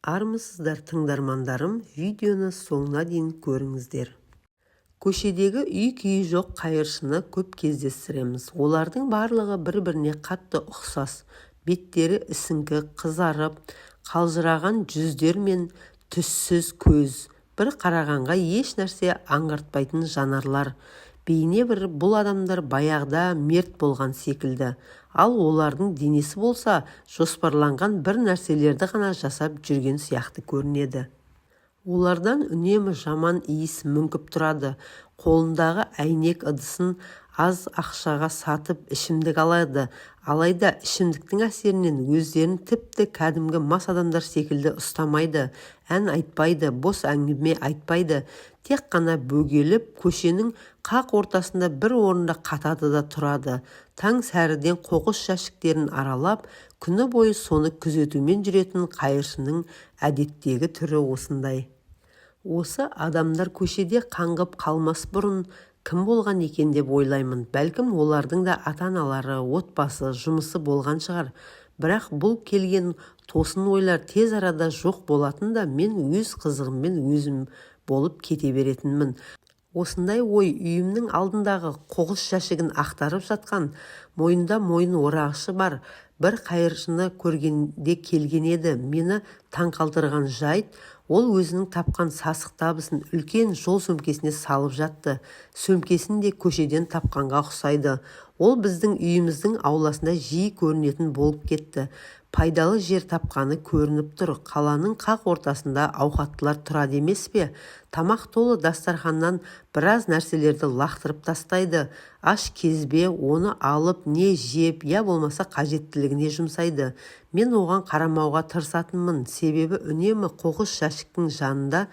Армысыздар тыңдармандарым, видеоны соңына дейін көріңіздер. Көшедегі үй-күйі жоқ қайыршыны көп кездестіреміз. Олардың барлығы бір-біріне қатты ұқсас. Беттері ісіңкі, қызарып, қалжыраған жүздер мен түссіз көз. Бір қарағанға еш нәрсе аңғартпайтын жанарлар. Бейне бір бұл адамдар баяғыда мерт болған секілді. Ал олардың денесі болса, жоспарланған бір нәрселерді ғана жасап жүрген сияқты көрінеді. Олардан үнемі жаман иіс мүңкіп тұрады. Қолындағы әйнек ыдысын аз ақшаға сатып ішімдік алады. Алайда ішімдіктің әсерінен өздерін тіпті кәдімгі мас адамдар секілді ұстамайды. Ән айтпайды, бос әңгіме айтпайды. Тек қана бөгеліп, көшенің қақ ортасында бір орында қатады да тұрады. Таң сәріден қоқыс жәшіктерін аралап, күні бойы соны күзетумен жүретін қайыршының әдеттегі түрі осындай. Осы адамдар көшеде қаңғып қалмас бұрын кім болған екен деп ойлаймын. Бәлкім олардың да ата-аналары, отбасы, жұмысы болған шығар. Бірақ бұл келген тосын ойлар тез арада жоқ болатын да мен өз қызығыммен өзім болып кете беретінмін. Осындай ой үйімнің алдындағы қоқыс жәшігін ақтарып жатқан, мойнында мойын орағышы бар бір қайыршыны көргенде келген еді. Мені таңқалдырған жайт, ол өзінің тапқан сасық табысын үлкен жол сөмкесіне салып жатты. Сөмкесін де көшеден тапқанға ұқсайды. Ол біздің үйіміздің ауласында жиі көрінетін болып кетті. Пайдалы жер тапқаны көрініп тұр. Қаланың қақ ортасында ауқаттылар тұрады емес пе? Тамақ толы дастарханнан біраз нәрселерді лақтырып тастайды. Аш кезбе оны алып не жеп, я болмаса қажеттілігіне жұмсайды. Мен оған қарамауға тырысатынмын. Себебі үнемі қоқыс жәшіктің жанында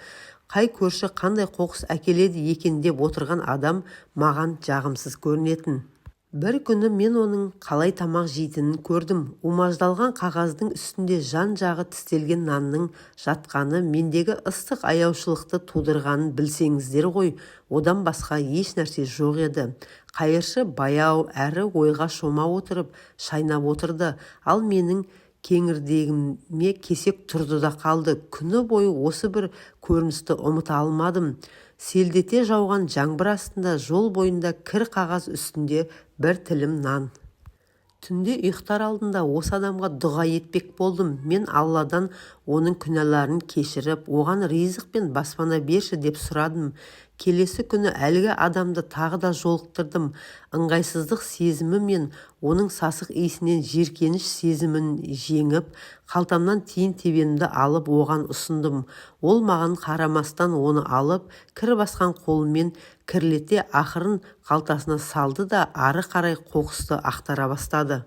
қай көрші қандай қоқыс әкеледі екен деп отырған адам маған жағымсыз көрінетін. Бір күні мен оның қалай тамақ жейтінін көрдім. Умаждалған қағаздың үстінде жан-жағы тістелген нанның жатқаны мендегі ыстық аяушылықты тудырғанын білсеңіздер ғой. Одан басқа еш нәрсе жоқ еді. Қайыршы баяу әрі ойға шома отырып шайнап отырды. Ал менің кеңірдегіме кесек тұрды да қалды. Күні бойы осы бір көріністі ұмыта алмадым. Селдете жауған жаңбыр астында жол бойында кір қағаз үстінде бір тілім нан. Түнде ұйықтар алдында осы адамға дұға етпек болдым. Мен Алладан оның күнәларын кешіріп, оған ризық пен баспана берші деп сұрадым. Келесі күні әлгі адамды тағы да жолықтырдым. Ыңғайсыздық сезімі мен оның сасық иісінен жиіркеніш сезімін жеңіп, қалтамнан тиын тебенімді алып оған ұсындым. Ол маған қарамастан оны алып, кір басқан қолымен кірлете ақырын қалтасына салды да ары қарай қоқысты ақтара бастады.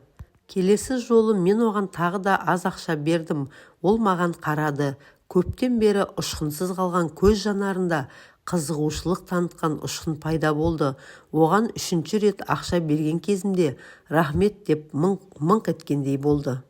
Келесі жолы мен оған тағы да аз ақша бердім. Ол маған қарады. Көптен бері ұшқынсыз қалған көз жанарында қызығушылық танытқан ұшқын пайда болды. Оған үшінші рет ақша берген кезімде рахмет деп мыңқ еткендей болды.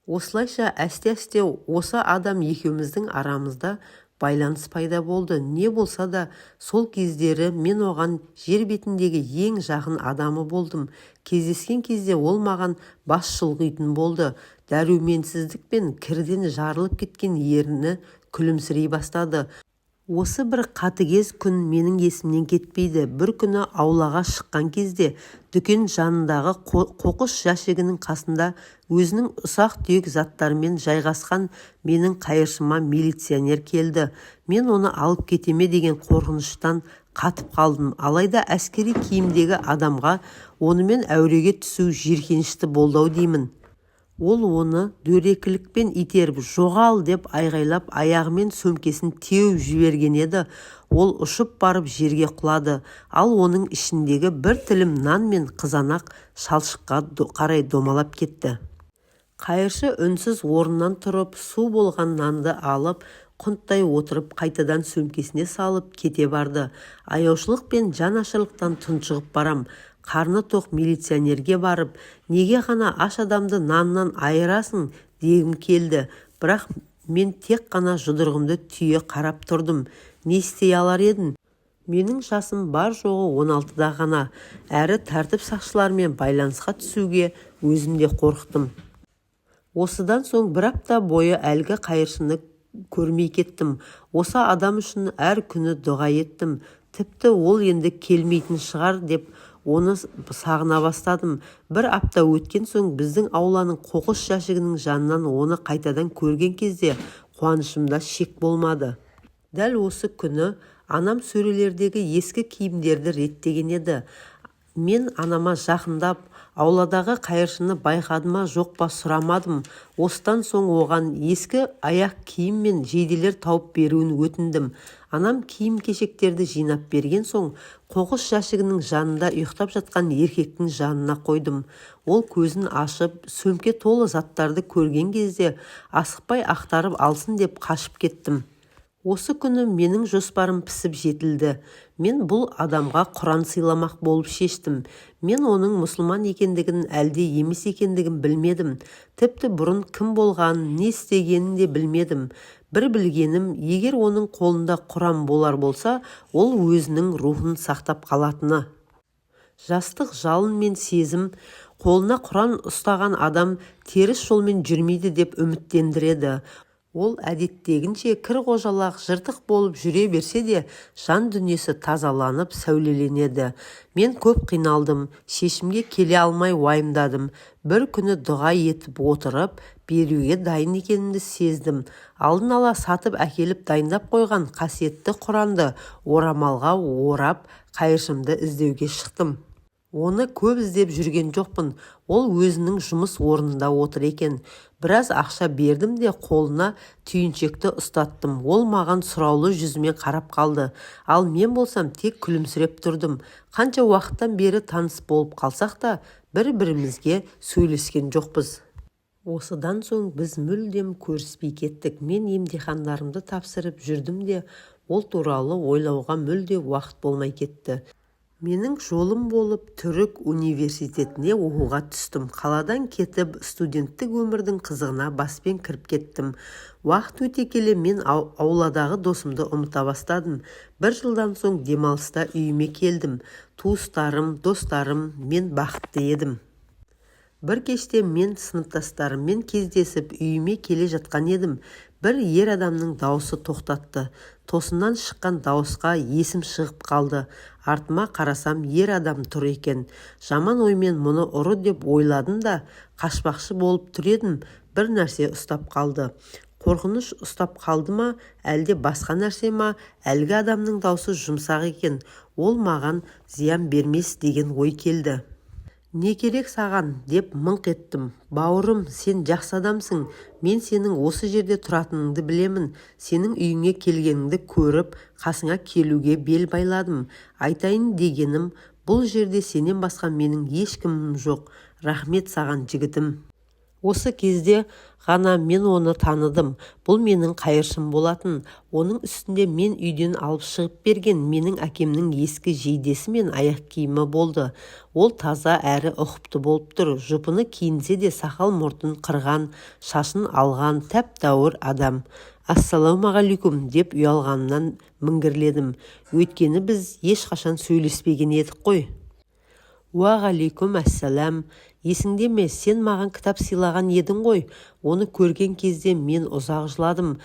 Осылайша әсте-әсте осы адам екеуміздің арамызда байланыс пайда болды. Не болса да сол кездері мен оған жер бетіндегі ең жақын адамы болдым. Кездескен кезде ол маған бас шұлғитын болды. Дәруменсіздік пен кірден жарылып кеткен ерні күлімсірей бастады. Осы бір қатыгез күн менің есімнен кетпейді. Бір күні аулаға шыққан кезде дүкен жанындағы қоқыс жәшігінің қасында өзінің ұсақ-түйек заттарымен жайғасқан менің қайыршыма милиционер келді. Мен оны алып кетеме деген қорқыныштан қатып қалдым. Алайда әскери киімдегі адамға онымен әуреге түсу жиіркенішті болды деймін. Ол оны дөрекілікпен итеріп жоғал деп айғайлап аяғымен сөмкесін теуіп жіберген еді. Ол ұшып барып жерге құлады. Ал оның ішіндегі бір тілім нан мен қызанақ шалшыққа қарай домалап кетті. Қайыршы үнсіз орнынан тұрып, су болған нанды алып, құнттай отырып қайтадан сөмкесіне салып кете барды. Аяушылық пен жанашырлықтан тұншығып барам. Қарны тоқ милиционерге барып, неге ғана аш адамды наннан айырасың дегім келді. Бірақ мен тек қана жұдырығымды түйе қарап тұрдым. Не істей алар едім? Менің жасым бар жоғы 16-да ғана. Әрі тәртіп сақшыларымен байланысқа түсуге өзім де қорықтым. Осыдан соң бір апта бойы әлгі қайыршыны көрмей кеттім. Осы адам үшін әр күні дұға еттім. Тіпті ол енді келмейтін шығар деп оны сағына бастадым. Бір апта өткен соң біздің ауланың қоқыс жәшігінің жанынан оны қайтадан көрген кезде қуанышымда шек болмады. Дәл осы күні анам сөрелердегі ескі киімдерді реттеген еді. Мен анама жақындап, ауладағы қайыршыны байқады ма жоқ па сұрамадым. Осыдан соң оған ескі аяқ киім мен жейделер тауып беруін өтіндім. Анам киім-кешектерді жинап берген соң, қоқыс жәшігінің жанында ұйықтап жатқан еркектің жанына қойдым. Ол көзін ашып, сөмке толы заттарды көрген кезде асықпай ақтарып алсын деп қашып кеттім. Осы күні менің жоспарым пісіп жетілді. Мен бұл адамға Құран сыйламақ болып шештім. Мен оның мұсылман екендігін әлде емес екендігін білмедім. Тіпті бұрын кім болғанын, не істегенін де білмедім. Бір білгенім, егер оның қолында Құран болар болса, ол өзінің рухын сақтап қалатыны. Жастық жалын мен сезім, қолына Құран ұстаған адам теріс жолмен жүрмейді деп үміттендіреді. Ол әдеттегінше кір-қожалақ жыртық болып жүре берсе де, жан дүниесі тазаланып сәулеленеді. Мен көп қиналдым, шешімге келе алмай уайымдадым. Бір күні дұға етіп отырып, беруге дайын екенімді сездім. Алдын ала сатып әкеліп дайындап қойған қасиетті Құранды орамалға орап, қайыршымды іздеуге шықтым. Оны көп іздеп жүрген жоқпын. Ол өзінің жұмыс орнында отыр екен. Біраз ақша бердім де қолына түйіншекті ұстаттым. Ол маған сұраулы жүзімен қарап қалды. Ал мен болсам тек күлімсіреп тұрдым. Қанша уақыттан бері таныс болып қалсақ та, бір-бірімізге сөйлескен жоқпыз. Осыдан соң біз мүлдем көріспей кеттік. Мен емтихандарымды тапсырып жүрдім де, ол туралы ойлауға мүлде уақыт болмай кетті. Менің жолым болып Түрік университетіне оқуға түстім. Қаладан кетіп, студенттік өмірдің қызығына баспен кіріп кеттім. Уақыт өте келе мен ауладағы досымды ұмыта бастадым. Бір жылдан соң демалыста үйіме келдім. Туыстарым, достарым, мен бақытты едім. Бір кеште мен сыныптастарыммен кездесіп үйіме келе жатқан едім. Бір ер адамның дауысы тоқтатты. Тосыннан шыққан дауысқа есім шығып қалды. Артыма қарасам, ер адам тұр екен. Жаман оймен мұны ұры деп ойладым да, қашпақшы болып тұр едім. Бір нәрсе ұстап қалды. Қорқыныш ұстап қалды ма, әлде басқа нәрсе ма? Әлгі адамның дауысы жұмсақ екен. Ол маған зиян бермес деген ой келді. Не керек саған деп мыңқ еттім. Бауырым, сен жақсы адамсың. Мен сенің осы жерде тұратыныңды білемін. Сенің үйіңе келгеніңді көріп, қасыңа келуге бел байладым. Айтайын дегенім, бұл жерде сенен басқа менің ешкімім жоқ. Рахмет саған, жігітім. Осы кезде ғана мен оны таныдым. Бұл менің қайыршым болатын. Оның үстінде мен үйден алып шығып берген менің әкемнің ескі жейдесі мен аяқ киімі болды. Ол таза әрі ұқыпты болып тұр. Жұпыны киінсе де сақал мұртын қырған, шашын алған тәп-тәуір адам. Ассалаумағалейкум деп ұялғанымнан міңгірледім. Өйткені біз ешқашан сөйлеспеген едік қой. Уағалейкум әссалам. Есіңде ме, сен маған кітап сыйлаған едің ғой. Оны көрген кезде мен ұзақ жыладым.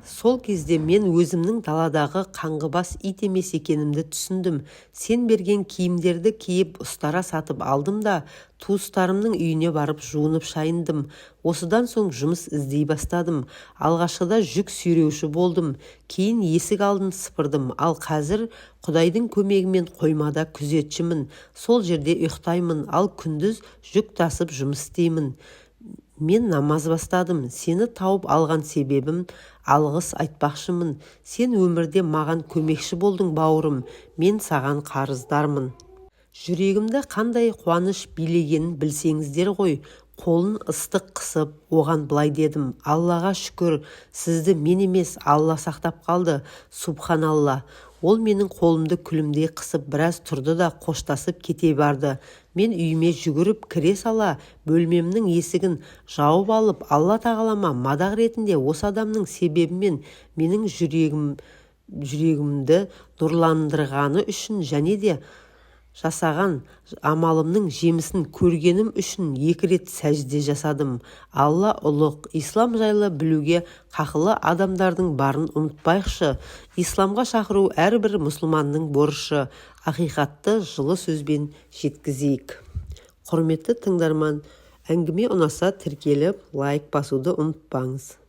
Сол кезде мен өзімнің даладағы қаңғыбас ит емес екенімді түсіндім. Сен берген киімдерді киіп ұстара сатып алдым да, туыстарымның үйіне барып жуынып шайындым. Осыдан соң жұмыс іздей бастадым. Алғашқыда жүк сүйреуші болдым. Кейін есік алдын сыпырдым. Ал қазір Құдайдың көмегімен қоймада күзетшімін. Сол жерде ұйықтаймын, ал күндіз жүк тасып жұмыс істеймін. Мен намаз бастадым. Сені тауып алған себебім алғыс айтпақшымын. Сен өмірде маған көмекші болдың, бауырым. Мен саған қарыздармын. Жүрегімді қандай қуаныш билегенін білсеңіздер ғой. Қолын ыстық қысып, оған былай дедім. Аллаға шүкір, сізді мен емес, Алла сақтап қалды. Субханалла. Ол менің қолымды күлімдей қысып біраз тұрды да қоштасып кете барды. Мен үйіме жүгіріп кіре сала, бөлмемнің есігін жауып алып, Алла тағалама мадақ ретінде осы адамның себебімен менің жүрегімді нұрландырғаны үшін және де жасаған амалымның жемісін көргенім үшін 2 рет сәжде жасадым. Алла ұлық. Ислам жайлы білуге қақылы адамдардың барын ұмытпайықшы. Исламға шақыру әрбір мұсылманның борышы. Ақиқатты жылы сөзбен жеткізейік. Құрметті тыңдарман, әңгіме ұнаса тіркеліп, лайк басуды ұмытпаңыз.